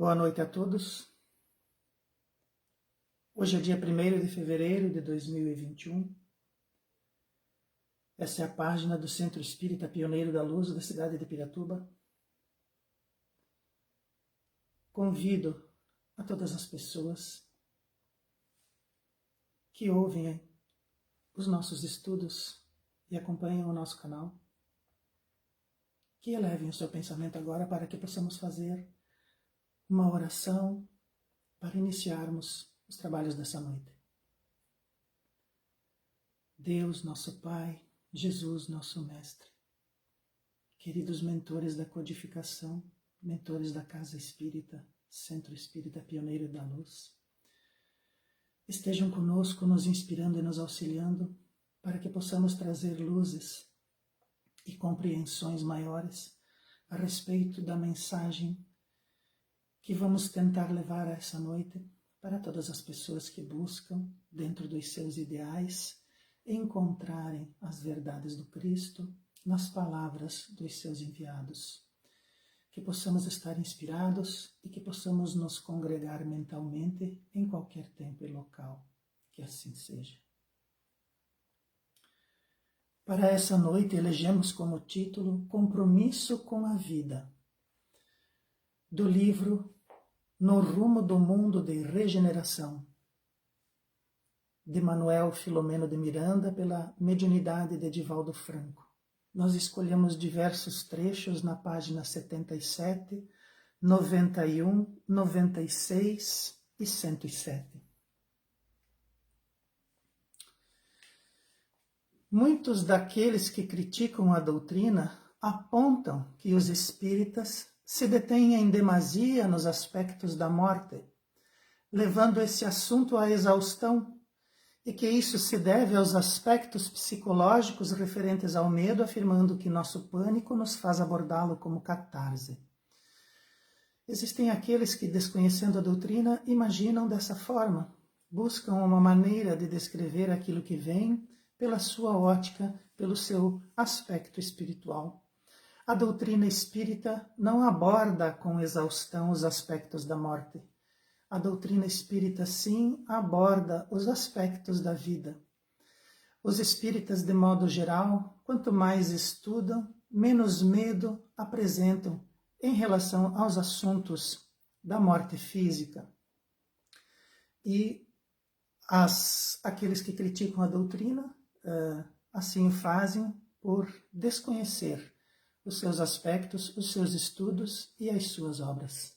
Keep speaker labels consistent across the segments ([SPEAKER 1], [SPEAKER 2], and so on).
[SPEAKER 1] Boa noite a todos. Hoje é dia 1º de fevereiro de 2021. Essa é a página do Centro Espírita Pioneiro da Luz da cidade de Piratuba. Convido a todas as pessoas que ouvem os nossos estudos e acompanham o nosso canal, que elevem o seu pensamento agora para que possamos fazer uma oração para iniciarmos os trabalhos dessa noite. Deus, nosso Pai, Jesus, nosso Mestre, queridos mentores da codificação, mentores da Casa Espírita, Centro Espírita Pioneiro da Luz, estejam conosco, nos inspirando e nos auxiliando para que possamos trazer luzes e compreensões maiores a respeito da mensagem que vamos tentar levar essa noite para todas as pessoas que buscam, dentro dos seus ideais, encontrarem as verdades do Cristo nas palavras dos seus enviados. Que possamos estar inspirados e que possamos nos congregar mentalmente em qualquer tempo e local. Que assim seja. Para essa noite elegemos como título Compromisso com a Vida, do livro No Rumo do Mundo de Regeneração, de Manuel Filomeno de Miranda, pela mediunidade de Divaldo Franco. Nós escolhemos diversos trechos na página 77, 91, 96 e 107. Muitos daqueles que criticam a doutrina apontam que os espíritas se detêm em demasia nos aspectos da morte, levando esse assunto à exaustão, e que isso se deve aos aspectos psicológicos referentes ao medo, afirmando que nosso pânico nos faz abordá-lo como catarse. Existem aqueles que, desconhecendo a doutrina, imaginam dessa forma, buscam uma maneira de descrever aquilo que vem pela sua ótica, pelo seu aspecto espiritual. A doutrina espírita não aborda com exaustão os aspectos da morte. A doutrina espírita, sim, aborda os aspectos da vida. Os espíritas, de modo geral, quanto mais estudam, menos medo apresentam em relação aos assuntos da morte física. E aqueles que criticam a doutrina, assim o fazem por desconhecer os seus aspectos, os seus estudos e as suas obras.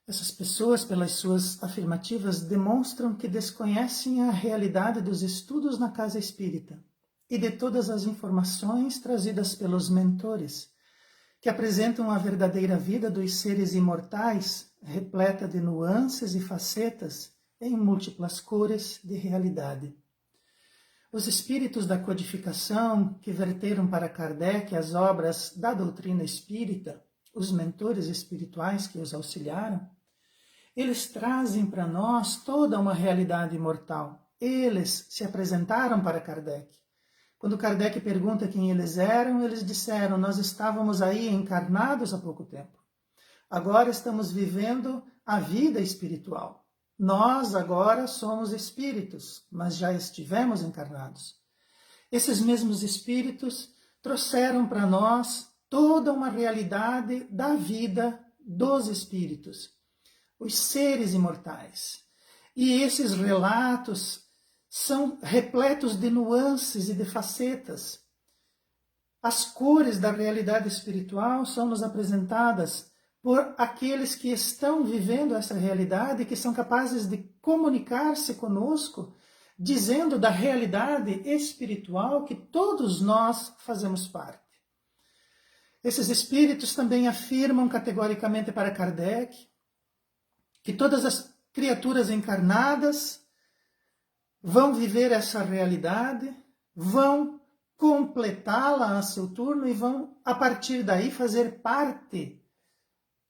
[SPEAKER 1] Essas pessoas, pelas suas afirmativas, demonstram que desconhecem a realidade dos estudos na casa espírita e de todas as informações trazidas pelos mentores, que apresentam a verdadeira vida dos seres imortais, repleta de nuances e facetas em múltiplas cores de realidade. Os espíritos da codificação, que verteram para Kardec as obras da doutrina espírita, os mentores espirituais que os auxiliaram, eles trazem para nós toda uma realidade imortal. Eles se apresentaram para Kardec. Quando Kardec pergunta quem eles eram, eles disseram: nós estávamos aí encarnados há pouco tempo. Agora estamos vivendo a vida espiritual. Nós agora somos espíritos, mas já estivemos encarnados. Esses mesmos espíritos trouxeram para nós toda uma realidade da vida dos espíritos, os seres imortais. E esses relatos são repletos de nuances e de facetas. As cores da realidade espiritual são nos apresentadas por aqueles que estão vivendo essa realidade, que são capazes de comunicar-se conosco, dizendo da realidade espiritual que todos nós fazemos parte. Esses espíritos também afirmam categoricamente para Kardec que todas as criaturas encarnadas vão viver essa realidade, vão completá-la a seu turno e vão, a partir daí, fazer parte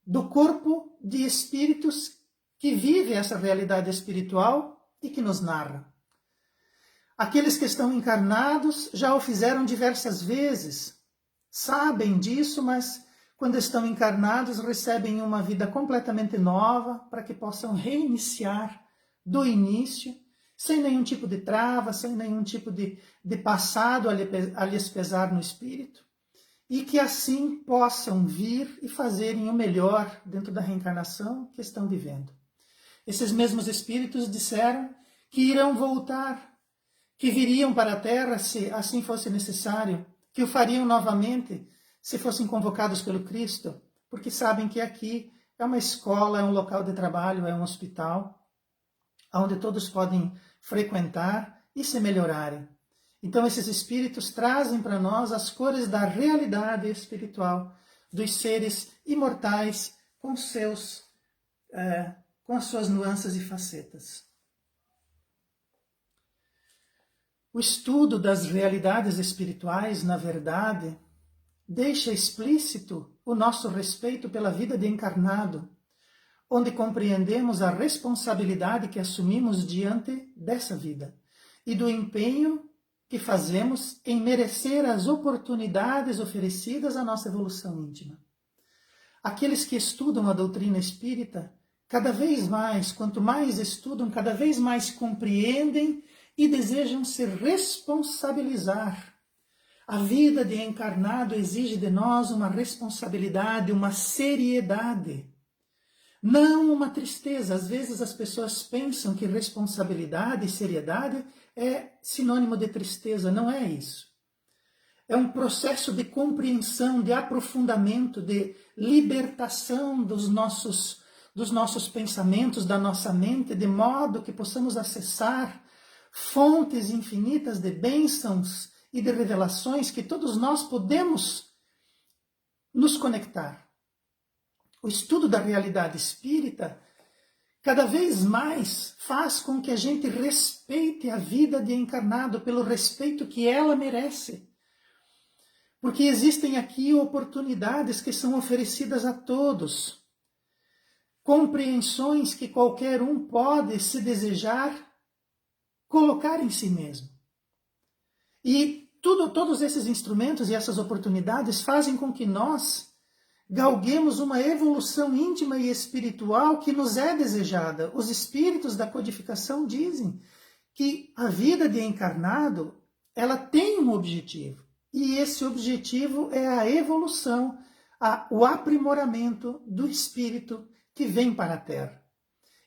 [SPEAKER 1] do corpo de espíritos que vive essa realidade espiritual e que nos narra. Aqueles que estão encarnados já o fizeram diversas vezes, sabem disso, mas quando estão encarnados, recebem uma vida completamente nova para que possam reiniciar do início, sem nenhum tipo de trava, sem nenhum tipo de passado a lhes pesar no espírito, e que assim possam vir e fazerem o melhor dentro da reencarnação que estão vivendo. Esses mesmos espíritos disseram que irão voltar, que viriam para a Terra se assim fosse necessário, que o fariam novamente se fossem convocados pelo Cristo, porque sabem que aqui é uma escola, é um local de trabalho, é um hospital, onde todos podem frequentar e se melhorarem. Então esses espíritos trazem para nós as cores da realidade espiritual, dos seres imortais com as suas nuances e facetas. O estudo das realidades espirituais, na verdade, deixa explícito o nosso respeito pela vida de encarnado, onde compreendemos a responsabilidade que assumimos diante dessa vida e do empenho que fazemos em merecer as oportunidades oferecidas à nossa evolução íntima. Aqueles que estudam a doutrina espírita, cada vez mais, quanto mais estudam, cada vez mais compreendem e desejam se responsabilizar. A vida de encarnado exige de nós uma responsabilidade, uma seriedade. Não uma tristeza. Às vezes as pessoas pensam que responsabilidade e seriedade é sinônimo de tristeza. Não é isso. É um processo de compreensão, de aprofundamento, de libertação dos nossos pensamentos, da nossa mente, de modo que possamos acessar fontes infinitas de bênçãos e de revelações que todos nós podemos nos conectar. O estudo da realidade espírita cada vez mais faz com que a gente respeite a vida de encarnado pelo respeito que ela merece. Porque existem aqui oportunidades que são oferecidas a todos, compreensões que qualquer um pode, se desejar, colocar em si mesmo. E todos esses instrumentos e essas oportunidades fazem com que nós galguemos uma evolução íntima e espiritual que nos é desejada. Os espíritos da codificação dizem que a vida de encarnado, ela tem um objetivo. E esse objetivo é a evolução, o aprimoramento do espírito que vem para a Terra.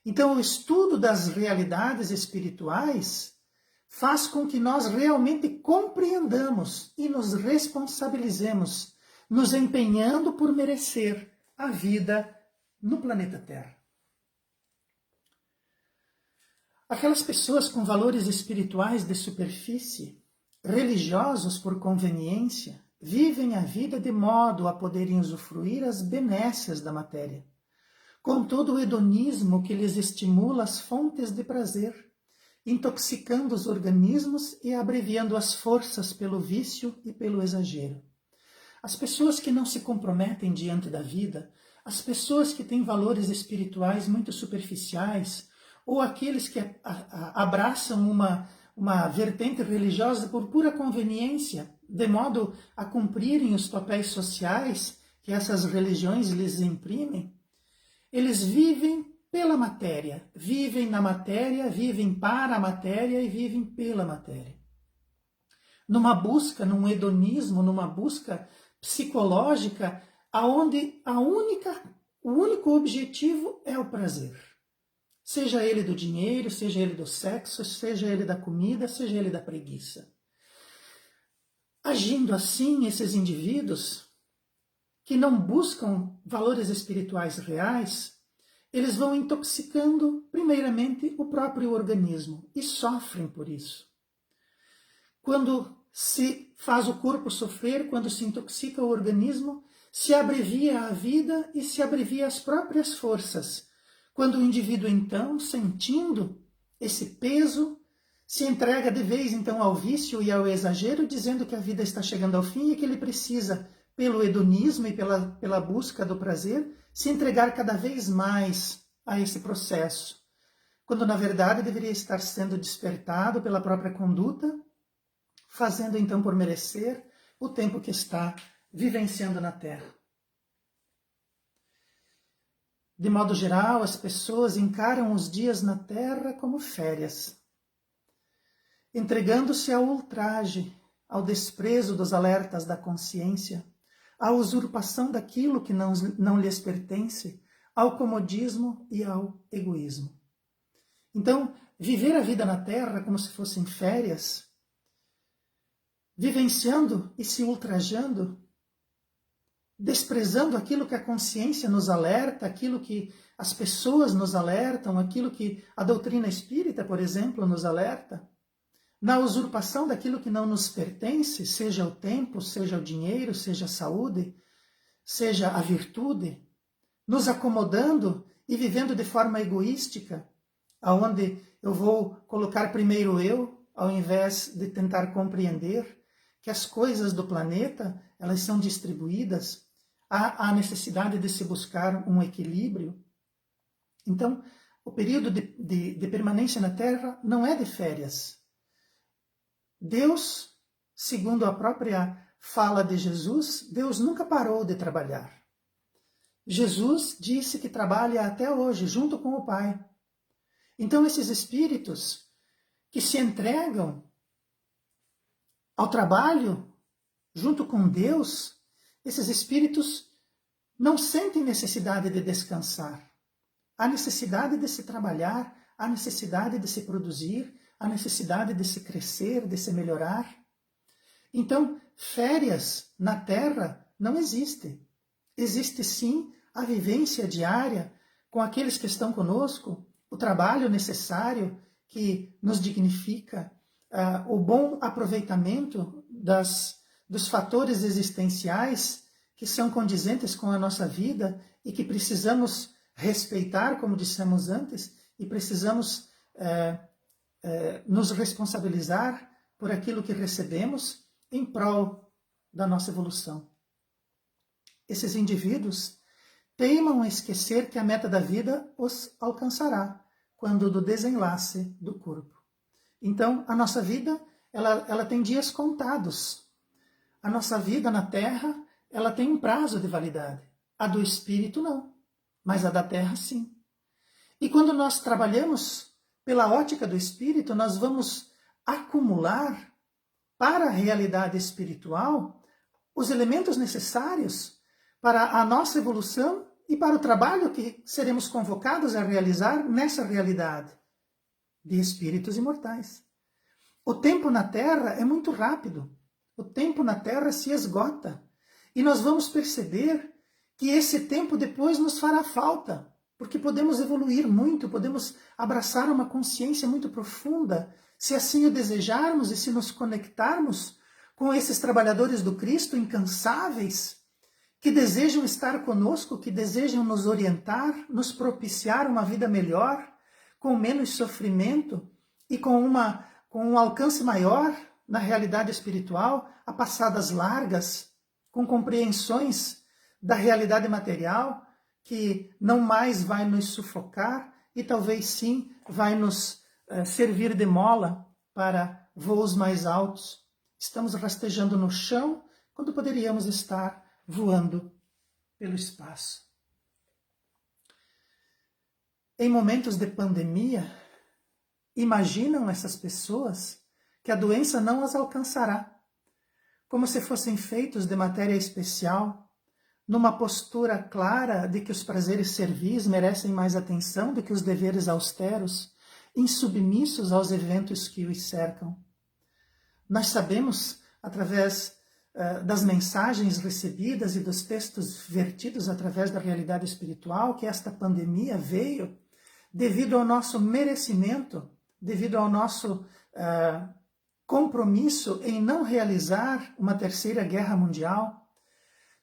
[SPEAKER 1] Então, o estudo das realidades espirituais faz com que nós realmente compreendamos e nos responsabilizemos, nos empenhando por merecer a vida no planeta Terra. Aquelas pessoas com valores espirituais de superfície, religiosos por conveniência, vivem a vida de modo a poderem usufruir as benécias da matéria, com todo o hedonismo que lhes estimula as fontes de prazer, intoxicando os organismos e abreviando as forças pelo vício e pelo exagero. As pessoas que não se comprometem diante da vida, as pessoas que têm valores espirituais muito superficiais, ou aqueles que abraçam uma vertente religiosa por pura conveniência, de modo a cumprirem os papéis sociais que essas religiões lhes imprimem, eles vivem pela matéria, vivem na matéria, vivem para a matéria e vivem pela matéria. Numa busca, num hedonismo, numa busca psicológica, aonde o único objetivo é o prazer. Seja ele do dinheiro, seja ele do sexo, seja ele da comida, seja ele da preguiça. Agindo assim, esses indivíduos que não buscam valores espirituais reais, eles vão intoxicando, primeiramente, o próprio organismo e sofrem por isso. Quando se faz o corpo sofrer, quando se intoxica o organismo, se abrevia a vida e se abrevia as próprias forças. Quando o indivíduo, então, sentindo esse peso, se entrega de vez, então, ao vício e ao exagero, dizendo que a vida está chegando ao fim e que ele precisa, pelo hedonismo e pela busca do prazer, se entregar cada vez mais a esse processo, quando na verdade deveria estar sendo despertado pela própria conduta, fazendo então por merecer o tempo que está vivenciando na Terra. De modo geral, as pessoas encaram os dias na Terra como férias, entregando-se ao ultraje, ao desprezo dos alertas da consciência, à usurpação daquilo que não lhes pertence, ao comodismo e ao egoísmo. Então, viver a vida na Terra como se fossem férias, vivenciando e se ultrajando, desprezando aquilo que a consciência nos alerta, aquilo que as pessoas nos alertam, aquilo que a doutrina espírita, por exemplo, nos alerta, na usurpação daquilo que não nos pertence, seja o tempo, seja o dinheiro, seja a saúde, seja a virtude, nos acomodando e vivendo de forma egoística, aonde eu vou colocar primeiro eu, ao invés de tentar compreender que as coisas do planeta, elas são distribuídas, há a necessidade de se buscar um equilíbrio. Então, o período de permanência na Terra não é de férias. Deus, segundo a própria fala de Jesus, Deus nunca parou de trabalhar. Jesus disse que trabalha até hoje, junto com o Pai. Então, esses espíritos que se entregam ao trabalho junto com Deus, esses espíritos não sentem necessidade de descansar. Há necessidade de se trabalhar, há necessidade de se produzir, há necessidade de se crescer, de se melhorar. Então, férias na Terra não existe. Existe sim a vivência diária com aqueles que estão conosco, o trabalho necessário que nos dignifica, o bom aproveitamento dos fatores existenciais que são condizentes com a nossa vida e que precisamos respeitar, como dissemos antes, e precisamos nos responsabilizar por aquilo que recebemos em prol da nossa evolução. Esses indivíduos teimam esquecer que a meta da vida os alcançará quando do desenlace do corpo. Então, a nossa vida, ela tem dias contados. A nossa vida na Terra, ela tem um prazo de validade. A do Espírito, não. Mas a da Terra, sim. E quando nós trabalhamos pela ótica do Espírito, nós vamos acumular para a realidade espiritual os elementos necessários para a nossa evolução e para o trabalho que seremos convocados a realizar nessa realidade de espíritos imortais. O tempo na Terra é muito rápido. O tempo na Terra se esgota. E nós vamos perceber que esse tempo depois nos fará falta, porque podemos evoluir muito, podemos abraçar uma consciência muito profunda, se assim o desejarmos e se nos conectarmos com esses trabalhadores do Cristo incansáveis, que desejam estar conosco, que desejam nos orientar, nos propiciar uma vida melhor, com menos sofrimento e com um alcance maior na realidade espiritual, a passadas largas, com compreensões da realidade material, que não mais vai nos sufocar e talvez sim vai nos servir de mola para voos mais altos. Estamos rastejando no chão quando poderíamos estar voando pelo espaço. Em momentos de pandemia, imaginam essas pessoas que a doença não as alcançará, como se fossem feitos de matéria especial, numa postura clara de que os prazeres servis merecem mais atenção do que os deveres austeros, insubmissos aos eventos que os cercam. Nós sabemos, através das mensagens recebidas e dos textos vertidos através da realidade espiritual, que esta pandemia veio devido ao nosso merecimento, devido ao nosso compromisso em não realizar uma terceira guerra mundial.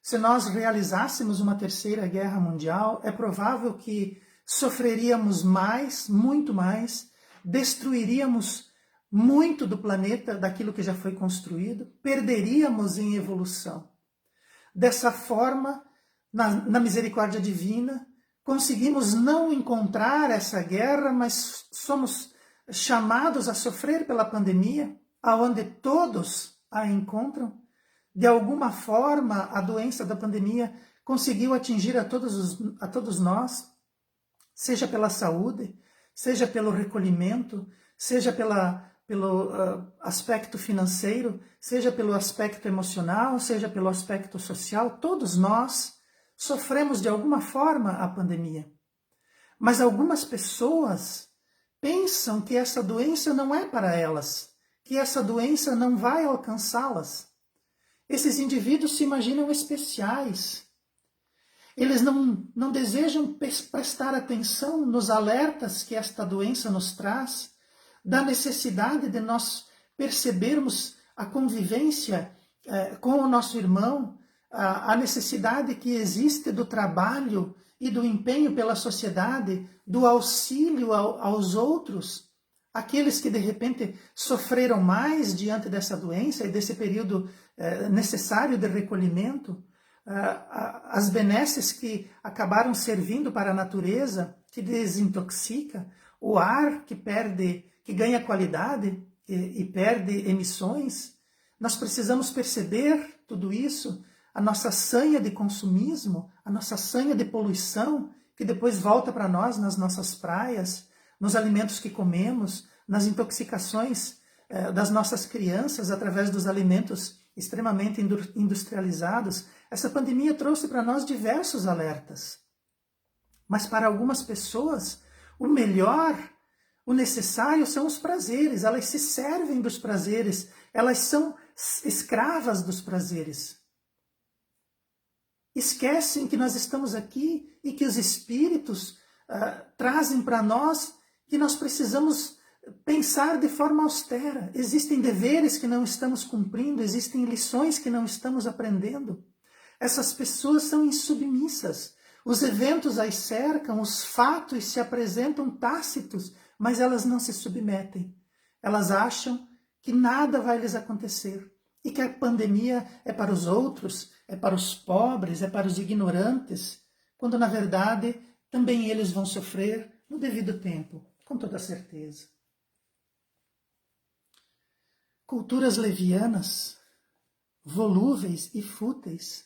[SPEAKER 1] Se nós realizássemos uma terceira guerra mundial, é provável que sofreríamos mais, muito mais, destruiríamos muito do planeta, daquilo que já foi construído, perderíamos em evolução. Dessa forma, na misericórdia divina, conseguimos não encontrar essa guerra, mas somos chamados a sofrer pela pandemia, aonde todos a encontram. De alguma forma, a doença da pandemia conseguiu atingir a todos nós, seja pela saúde, seja pelo recolhimento, seja pelo aspecto financeiro, seja pelo aspecto emocional, seja pelo aspecto social. Todos nós sofremos de alguma forma a pandemia. Mas algumas pessoas pensam que essa doença não é para elas, que essa doença não vai alcançá-las. Esses indivíduos se imaginam especiais. Eles não desejam prestar atenção nos alertas que esta doença nos traz, da necessidade de nós percebermos a convivência com o nosso irmão, a necessidade que existe do trabalho e do empenho pela sociedade, do auxílio aos outros, aqueles que de repente sofreram mais diante dessa doença e desse período necessário de recolhimento, as benesses que acabaram servindo para a natureza, que desintoxica, o ar que ganha qualidade e perde emissões. Nós precisamos perceber tudo isso, a nossa sanha de consumismo, a nossa sanha de poluição, que depois volta para nós nas nossas praias, nos alimentos que comemos, nas intoxicações das nossas crianças através dos alimentos extremamente industrializados. Essa pandemia trouxe para nós diversos alertas. Mas para algumas pessoas, o melhor, o necessário são os prazeres. Elas se servem dos prazeres, elas são escravas dos prazeres. Esquecem que nós estamos aqui e que os espíritos trazem para nós que nós precisamos pensar de forma austera. Existem deveres que não estamos cumprindo, existem lições que não estamos aprendendo. Essas pessoas são insubmissas. Os eventos as cercam, os fatos se apresentam tácitos, mas elas não se submetem. Elas acham que nada vai lhes acontecer e que a pandemia é para os outros, é para os pobres, é para os ignorantes, quando na verdade também eles vão sofrer no devido tempo, com toda certeza. Culturas levianas, volúveis e fúteis,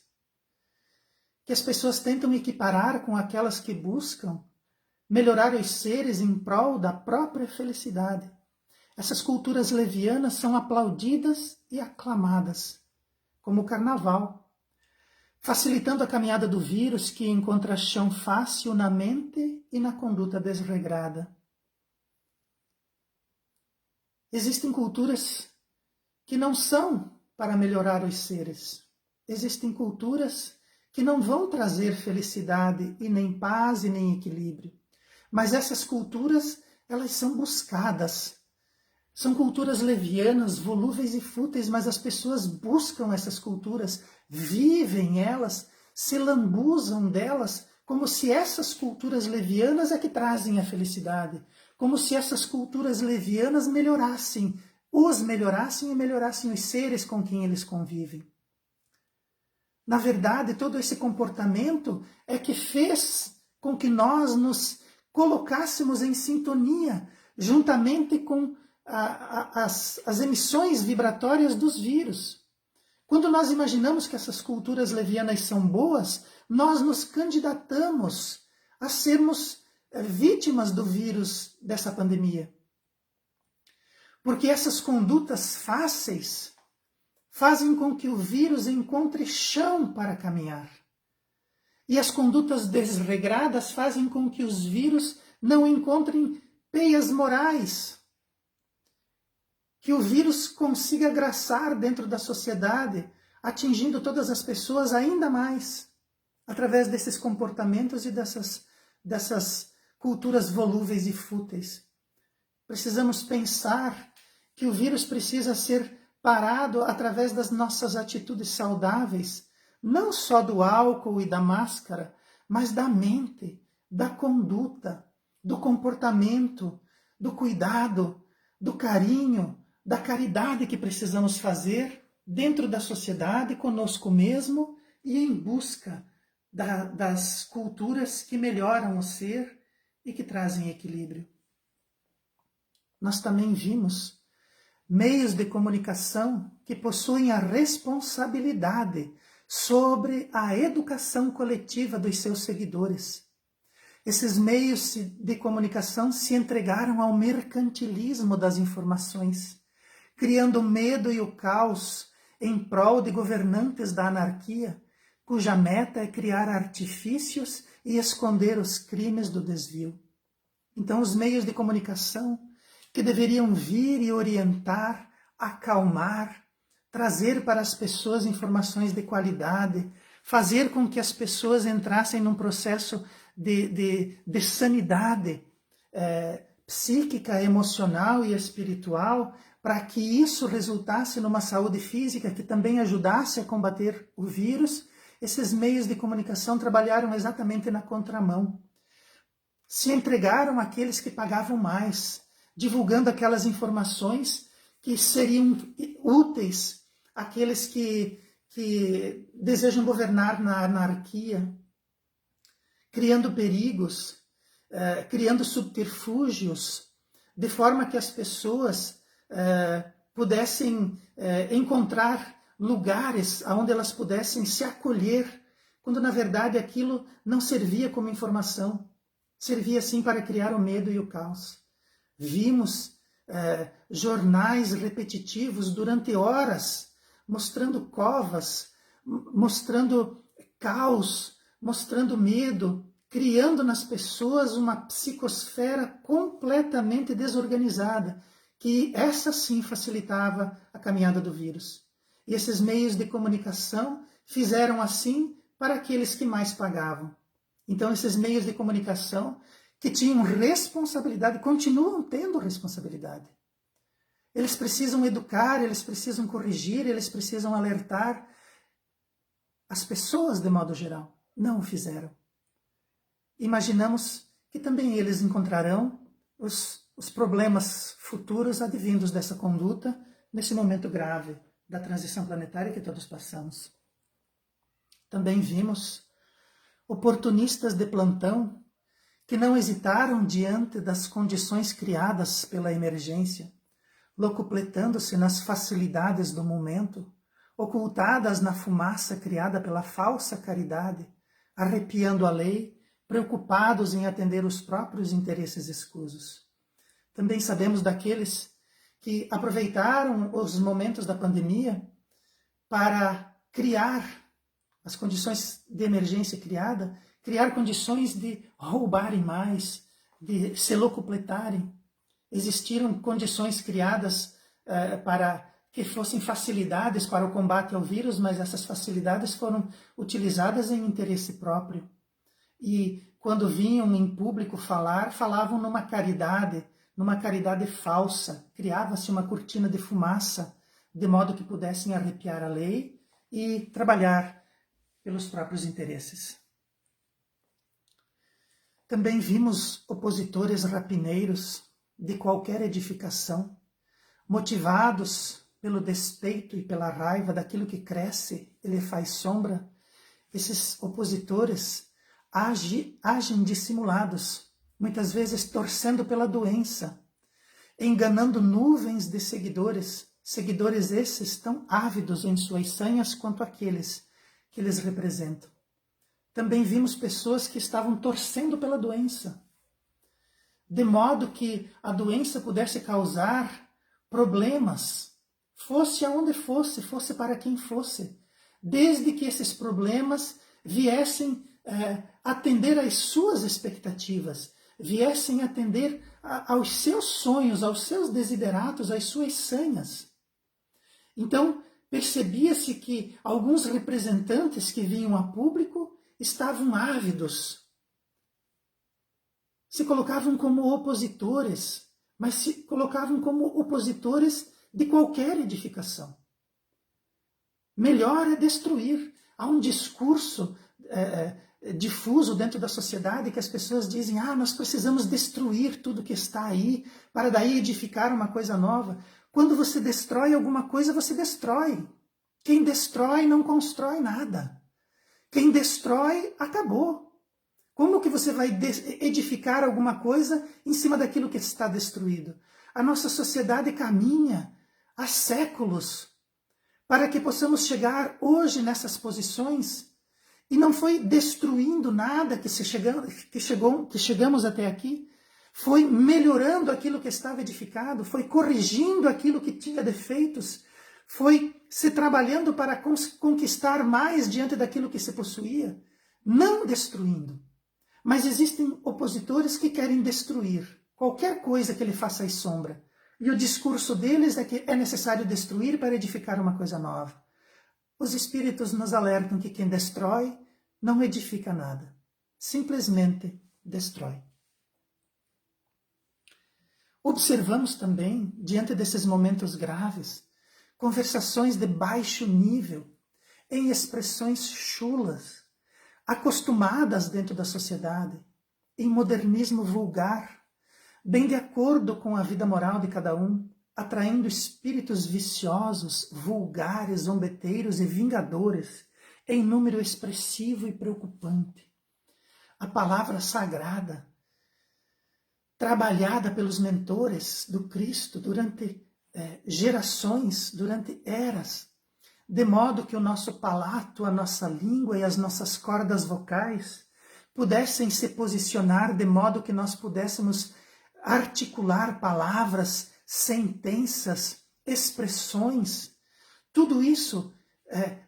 [SPEAKER 1] que as pessoas tentam equiparar com aquelas que buscam melhorar os seres em prol da própria felicidade. Essas culturas levianas são aplaudidas e aclamadas, como o carnaval, facilitando a caminhada do vírus que encontra chão fácil na mente e na conduta desregrada. Existem culturas que não são para melhorar os seres. Existem culturas que não vão trazer felicidade e nem paz e nem equilíbrio. Mas essas culturas, elas são buscadas. São culturas levianas, volúveis e fúteis, mas as pessoas buscam essas culturas, vivem elas, se lambuzam delas, como se essas culturas levianas é que trazem a felicidade, como se essas culturas levianas os melhorassem e melhorassem os seres com quem eles convivem. Na verdade, todo esse comportamento é que fez com que nós nos colocássemos em sintonia, juntamente com as emissões vibratórias dos vírus. Quando nós imaginamos que essas culturas levianas são boas, nós nos candidatamos a sermos vítimas do vírus dessa pandemia. Porque essas condutas fáceis fazem com que o vírus encontre chão para caminhar. E as condutas desregradas fazem com que os vírus não encontrem peias morais. Que o vírus consiga graçar dentro da sociedade, atingindo todas as pessoas ainda mais, através desses comportamentos e dessas culturas volúveis e fúteis. Precisamos pensar que o vírus precisa ser parado através das nossas atitudes saudáveis, não só do álcool e da máscara, mas da mente, da conduta, do comportamento, do cuidado, do carinho, da caridade que precisamos fazer dentro da sociedade, conosco mesmo e em busca das culturas que melhoram o ser e que trazem equilíbrio. Nós também vimos meios de comunicação que possuem a responsabilidade sobre a educação coletiva dos seus seguidores. Esses meios de comunicação se entregaram ao mercantilismo das informações, criando o medo e o caos em prol de governantes da anarquia, cuja meta é criar artifícios e esconder os crimes do desvio. Então, os meios de comunicação, que deveriam vir e orientar, acalmar, trazer para as pessoas informações de qualidade, fazer com que as pessoas entrassem num processo de sanidade psíquica, emocional e espiritual, para que isso resultasse numa saúde física que também ajudasse a combater o vírus. Esses meios de comunicação trabalharam exatamente na contramão. Se entregaram àqueles que pagavam mais, divulgando aquelas informações que seriam úteis àqueles que desejam governar na anarquia, criando perigos, criando subterfúgios, de forma que as pessoas pudessem encontrar lugares onde elas pudessem se acolher, quando na verdade aquilo não servia como informação, servia sim para criar o medo e o caos. Vimos jornais repetitivos durante horas, mostrando covas, mostrando caos, mostrando medo, criando nas pessoas uma psicosfera completamente desorganizada, que essa sim facilitava a caminhada do vírus. E esses meios de comunicação fizeram assim para aqueles que mais pagavam. Então, esses meios de comunicação que tinham responsabilidade, continuam tendo responsabilidade. Eles precisam educar, eles precisam corrigir, eles precisam alertar as pessoas de modo geral. Não o fizeram. Imaginamos que também eles encontrarão os problemas futuros advindos dessa conduta nesse momento grave da transição planetária que todos passamos. Também vimos oportunistas de plantão que não hesitaram diante das condições criadas pela emergência, locupletando-se nas facilidades do momento, ocultadas na fumaça criada pela falsa caridade, arrepiando a lei, preocupados em atender os próprios interesses escusos. Também sabemos daqueles que aproveitaram os momentos da pandemia para criar as condições de emergência criar condições de roubarem mais, de se locupletarem. Existiram condições criadas para que fossem facilidades para o combate ao vírus, mas essas facilidades foram utilizadas em interesse próprio. E quando vinham em público falar, falavam numa caridade falsa. Criava-se uma cortina de fumaça, de modo que pudessem arrepiar a lei e trabalhar pelos próprios interesses. Também vimos opositores rapineiros de qualquer edificação, motivados pelo despeito e pela raiva daquilo que cresce e lhe faz sombra. Esses opositores agem dissimulados, muitas vezes torcendo pela doença, enganando nuvens de seguidores esses tão ávidos em suas sanhas quanto aqueles que eles representam. Também vimos pessoas que estavam torcendo pela doença, de modo que a doença pudesse causar problemas, fosse aonde fosse para quem fosse, desde que esses problemas viessem atender às suas expectativas, viessem atender aos seus sonhos, aos seus desideratos, às suas sanhas. Então, percebia-se que alguns representantes que vinham a público estavam ávidos, se colocavam como opositores, mas se colocavam como opositores de qualquer edificação. Melhor é destruir. Há um discurso difuso dentro da sociedade que as pessoas dizem: nós precisamos destruir tudo que está aí para daí edificar uma coisa nova. Quando você destrói alguma coisa, você destrói. Quem destrói não constrói nada. Quem destrói, acabou. Como que você vai edificar alguma coisa em cima daquilo que está destruído? A nossa sociedade caminha há séculos para que possamos chegar hoje nessas posições E não foi destruindo nada que chegamos até aqui. Foi melhorando aquilo que estava edificado, foi corrigindo aquilo que tinha defeitos, foi se trabalhando para conquistar mais diante daquilo que se possuía, não destruindo. Mas existem opositores que querem destruir qualquer coisa que lhe faça sombra. E o discurso deles é que é necessário destruir para edificar uma coisa nova. Os espíritos nos alertam que quem destrói não edifica nada, simplesmente destrói. Observamos também, diante desses momentos graves, conversações de baixo nível, em expressões chulas, acostumadas dentro da sociedade, em modernismo vulgar, bem de acordo com a vida moral de cada um, atraindo espíritos viciosos, vulgares, zombeteiros e vingadores, em número expressivo e preocupante. A palavra sagrada, trabalhada pelos mentores do Cristo durante gerações, durante eras, de modo que o nosso palato, a nossa língua e as nossas cordas vocais pudessem se posicionar de modo que nós pudéssemos articular palavras, sentenças, expressões, tudo isso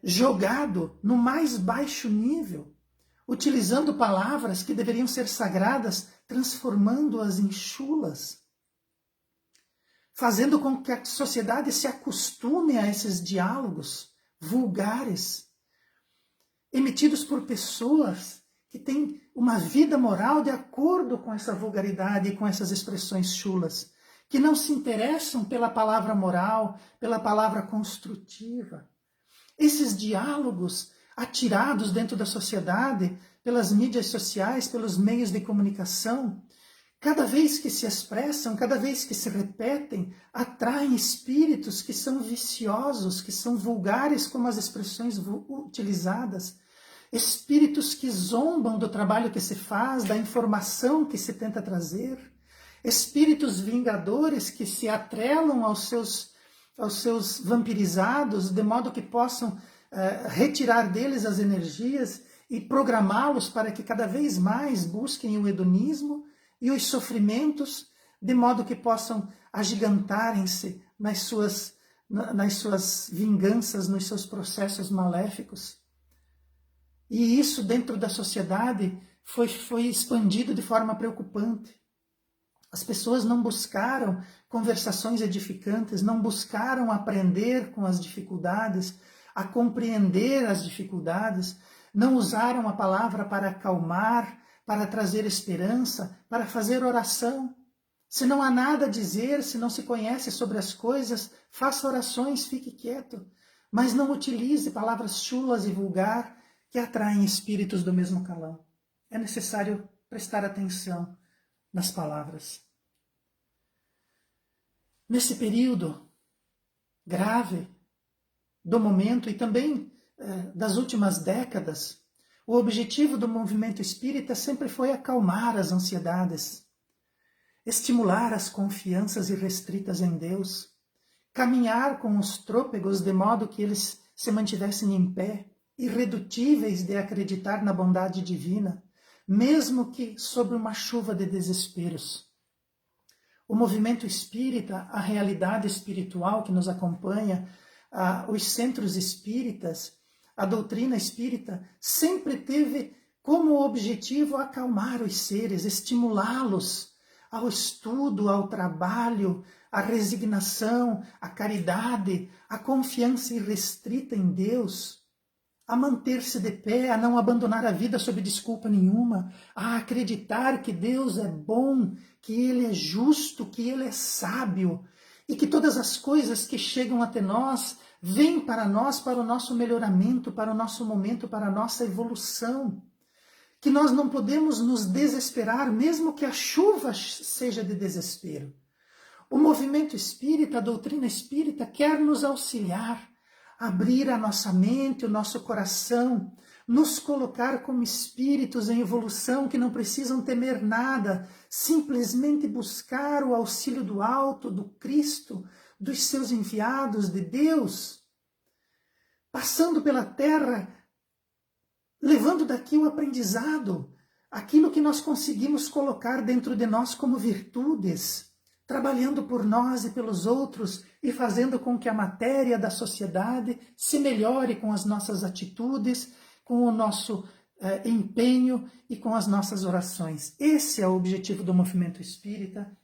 [SPEAKER 1] jogado no mais baixo nível, utilizando palavras que deveriam ser sagradas, transformando-as em chulas, fazendo com que a sociedade se acostume a esses diálogos vulgares, emitidos por pessoas que têm uma vida moral de acordo com essa vulgaridade e com essas expressões chulas, que não se interessam pela palavra moral, pela palavra construtiva. Esses diálogos atirados dentro da sociedade, pelas mídias sociais, pelos meios de comunicação, cada vez que se expressam, cada vez que se repetem, atraem espíritos que são viciosos, que são vulgares como as expressões utilizadas, espíritos que zombam do trabalho que se faz, da informação que se tenta trazer, espíritos vingadores que se atrelam aos seus vampirizados, de modo que possam retirar deles as energias e programá-los para que cada vez mais busquem o hedonismo e os sofrimentos, de modo que possam agigantarem-se nas suas vinganças, nos seus processos maléficos. E isso dentro da sociedade foi expandido de forma preocupante. As pessoas não buscaram conversações edificantes, não buscaram aprender com as dificuldades, a compreender as dificuldades, não usaram a palavra para acalmar, para trazer esperança, para fazer oração. Se não há nada a dizer, se não se conhece sobre as coisas, faça orações, fique quieto. Mas não utilize palavras chulas e vulgar que atraem espíritos do mesmo calão. É necessário prestar atenção nas palavras. Nesse período grave do momento e também das últimas décadas, o objetivo do movimento espírita sempre foi acalmar as ansiedades, estimular as confianças irrestritas em Deus, caminhar com os trôpegos de modo que eles se mantivessem em pé, irredutíveis de acreditar na bondade divina, mesmo que sob uma chuva de desesperos. O movimento espírita, a realidade espiritual que nos acompanha, os centros espíritas, a doutrina espírita, sempre teve como objetivo acalmar os seres, estimulá-los ao estudo, ao trabalho, à resignação, à caridade, à confiança irrestrita em Deus, a manter-se de pé, a não abandonar a vida sob desculpa nenhuma, a acreditar que Deus é bom, que Ele é justo, que Ele é sábio e que todas as coisas que chegam até nós vêm para nós, para o nosso melhoramento, para o nosso momento, para a nossa evolução. Que nós não podemos nos desesperar, mesmo que a chuva seja de desespero. O movimento espírita, a doutrina espírita, quer nos auxiliar, abrir a nossa mente, o nosso coração, nos colocar como espíritos em evolução que não precisam temer nada, simplesmente buscar o auxílio do alto, do Cristo, dos seus enviados, de Deus, passando pela terra levando daqui o aprendizado, aquilo que nós conseguimos colocar dentro de nós como virtudes, trabalhando por nós e pelos outros e fazendo com que a matéria da sociedade se melhore com as nossas atitudes, com o nosso empenho e com as nossas orações. Esse é o objetivo do movimento espírita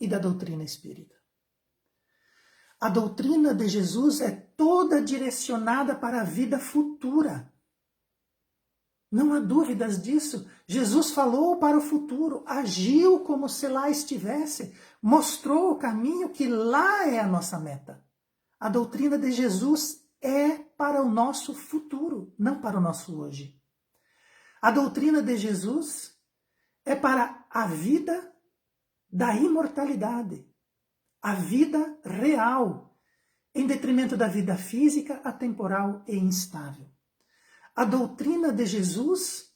[SPEAKER 1] e da doutrina espírita. A doutrina de Jesus é toda direcionada para a vida futura. Não há dúvidas disso. Jesus falou para o futuro, agiu como se lá estivesse, mostrou o caminho que lá é a nossa meta. A doutrina de Jesus é para o nosso futuro, não para o nosso hoje. A doutrina de Jesus é para a vida da imortalidade, a vida real, em detrimento da vida física, atemporal e instável. A doutrina de Jesus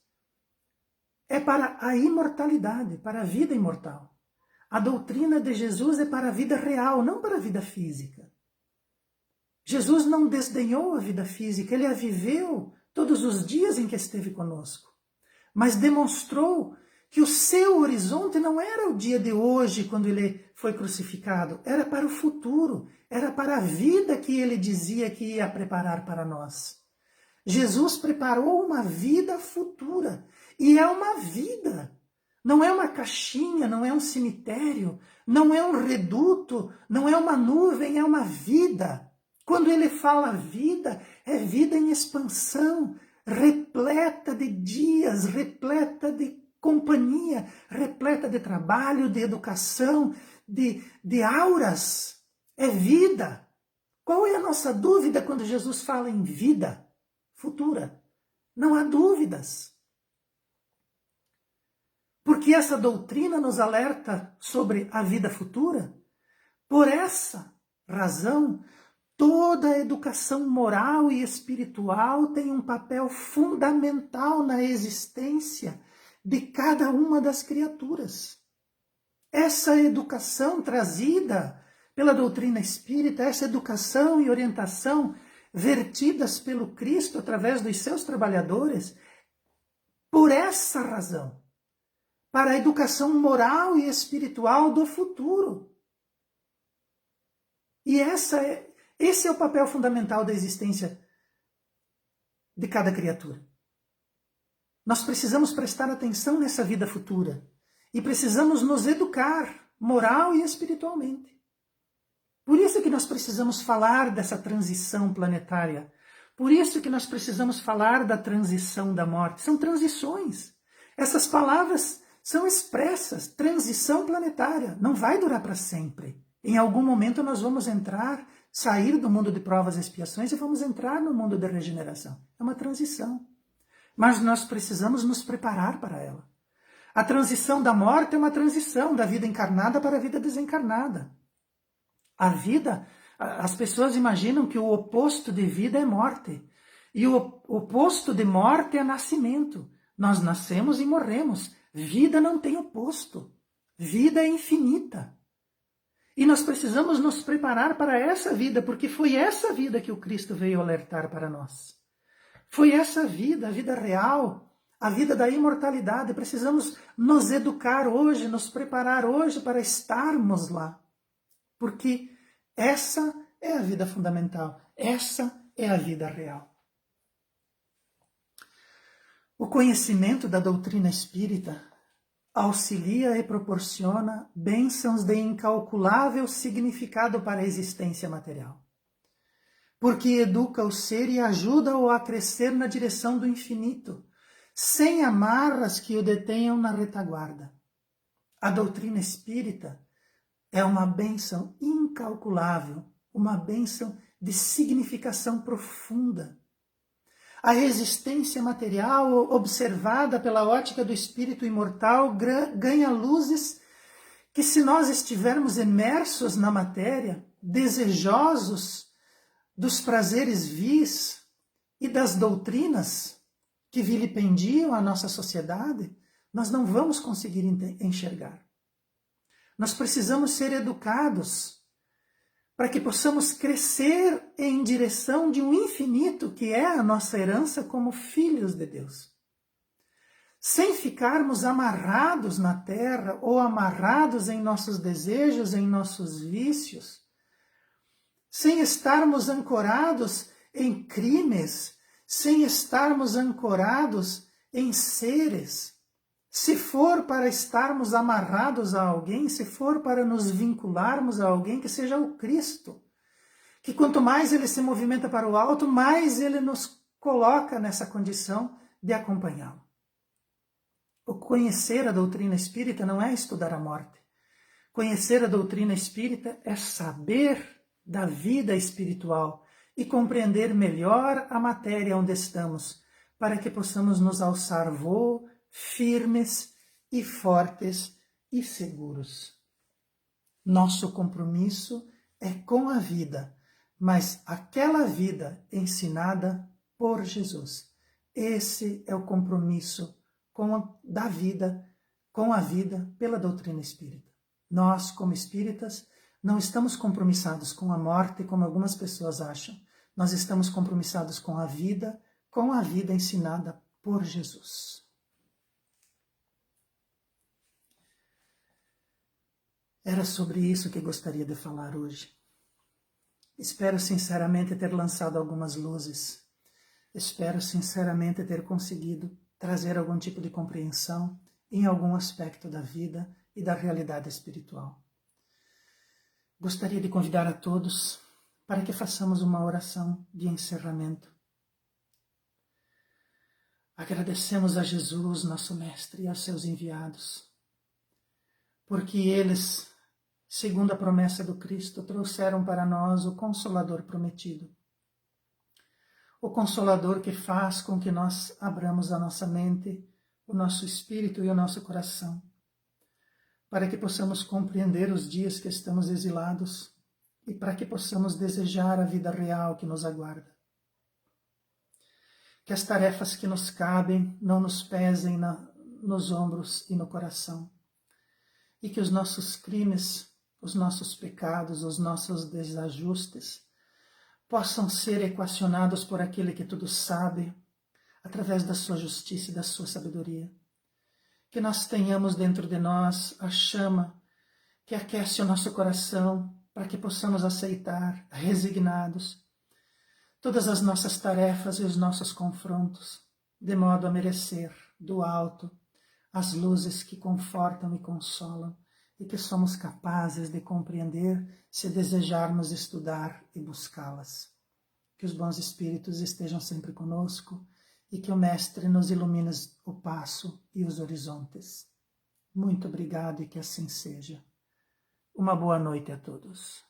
[SPEAKER 1] é para a imortalidade, para a vida imortal. A doutrina de Jesus é para a vida real, não para a vida física. Jesus não desdenhou a vida física, ele a viveu todos os dias em que esteve conosco, mas demonstrou que o seu horizonte não era o dia de hoje, quando ele foi crucificado, era para o futuro, era para a vida que ele dizia que ia preparar para nós. Jesus preparou uma vida futura, e é uma vida, não é uma caixinha, não é um cemitério, não é um reduto, não é uma nuvem, é uma vida. Quando ele fala vida, é vida em expansão, repleta de dias, repleta de companhia, repleta de trabalho, de educação, de auras. É vida. Qual é a nossa dúvida quando Jesus fala em vida futura? Não há dúvidas. Porque essa doutrina nos alerta sobre a vida futura. Por essa razão, toda a educação moral e espiritual tem um papel fundamental na existência de cada uma das criaturas. Essa educação trazida pela doutrina espírita, essa educação e orientação vertidas pelo Cristo através dos seus trabalhadores, por essa razão, para a educação moral e espiritual do futuro. E esse é o papel fundamental da existência de cada criatura. Nós precisamos prestar atenção nessa vida futura e precisamos nos educar moral e espiritualmente. Por isso que nós precisamos falar dessa transição planetária. Por isso que nós precisamos falar da transição da morte. São transições. Essas palavras são expressas. Transição planetária. Não vai durar para sempre. Em algum momento nós vamos sair do mundo de provas e expiações e vamos entrar no mundo da regeneração. É uma transição. Mas nós precisamos nos preparar para ela. A transição da morte é uma transição da vida encarnada para a vida desencarnada. A vida, as pessoas imaginam que o oposto de vida é morte. E o oposto de morte é nascimento. Nós nascemos e morremos. Vida não tem oposto. Vida é infinita. E nós precisamos nos preparar para essa vida, porque foi essa vida que o Cristo veio alertar para nós. Foi essa vida, a vida real, a vida da imortalidade. Precisamos nos educar hoje, nos preparar hoje para estarmos lá. Porque essa é a vida fundamental, essa é a vida real. O conhecimento da doutrina espírita auxilia e proporciona bênçãos de incalculável significado para a existência material. Porque educa o ser e ajuda-o a crescer na direção do infinito, sem amarras que o detenham na retaguarda. A doutrina espírita é uma bênção incalculável, uma bênção de significação profunda. A existência material, observada pela ótica do espírito imortal, ganha luzes que, se nós estivermos imersos na matéria, desejosos dos prazeres vis e das doutrinas que vilipendiam a nossa sociedade, nós não vamos conseguir enxergar. Nós precisamos ser educados para que possamos crescer em direção de um infinito que é a nossa herança como filhos de Deus. Sem ficarmos amarrados na terra ou amarrados em nossos desejos, em nossos vícios, sem estarmos ancorados em crimes, sem estarmos ancorados em seres. Se for para estarmos amarrados a alguém, se for para nos vincularmos a alguém, que seja o Cristo, que quanto mais ele se movimenta para o alto, mais ele nos coloca nessa condição de acompanhá-lo. O conhecer a doutrina espírita não é estudar a morte. Conhecer a doutrina espírita é saber da vida espiritual e compreender melhor a matéria onde estamos, para que possamos nos alçar voo firmes e fortes e seguros. Nosso compromisso é com a vida, mas aquela vida ensinada por Jesus. Esse é o compromisso da vida, com a vida pela doutrina espírita. Nós, como espíritas, não estamos compromissados com a morte, como algumas pessoas acham. Nós estamos compromissados com a vida ensinada por Jesus. Era sobre isso que gostaria de falar hoje. Espero sinceramente ter lançado algumas luzes. Espero sinceramente ter conseguido trazer algum tipo de compreensão em algum aspecto da vida e da realidade espiritual. Gostaria de convidar a todos para que façamos uma oração de encerramento. Agradecemos a Jesus, nosso Mestre, e aos seus enviados, porque eles, segundo a promessa do Cristo, trouxeram para nós o Consolador prometido. O Consolador que faz com que nós abramos a nossa mente, o nosso espírito e o nosso coração, para que possamos compreender os dias que estamos exilados e para que possamos desejar a vida real que nos aguarda. Que as tarefas que nos cabem não nos pesem nos ombros e no coração, e que os nossos crimes, os nossos pecados, os nossos desajustes possam ser equacionados por aquele que tudo sabe, através da sua justiça e da sua sabedoria. Que nós tenhamos dentro de nós a chama que aquece o nosso coração para que possamos aceitar, resignados, todas as nossas tarefas e os nossos confrontos, de modo a merecer do alto as luzes que confortam e consolam e que somos capazes de compreender se desejarmos estudar e buscá-las. Que os bons espíritos estejam sempre conosco e que o Mestre nos ilumine o passo e os horizontes. Muito obrigado e que assim seja. Uma boa noite a todos.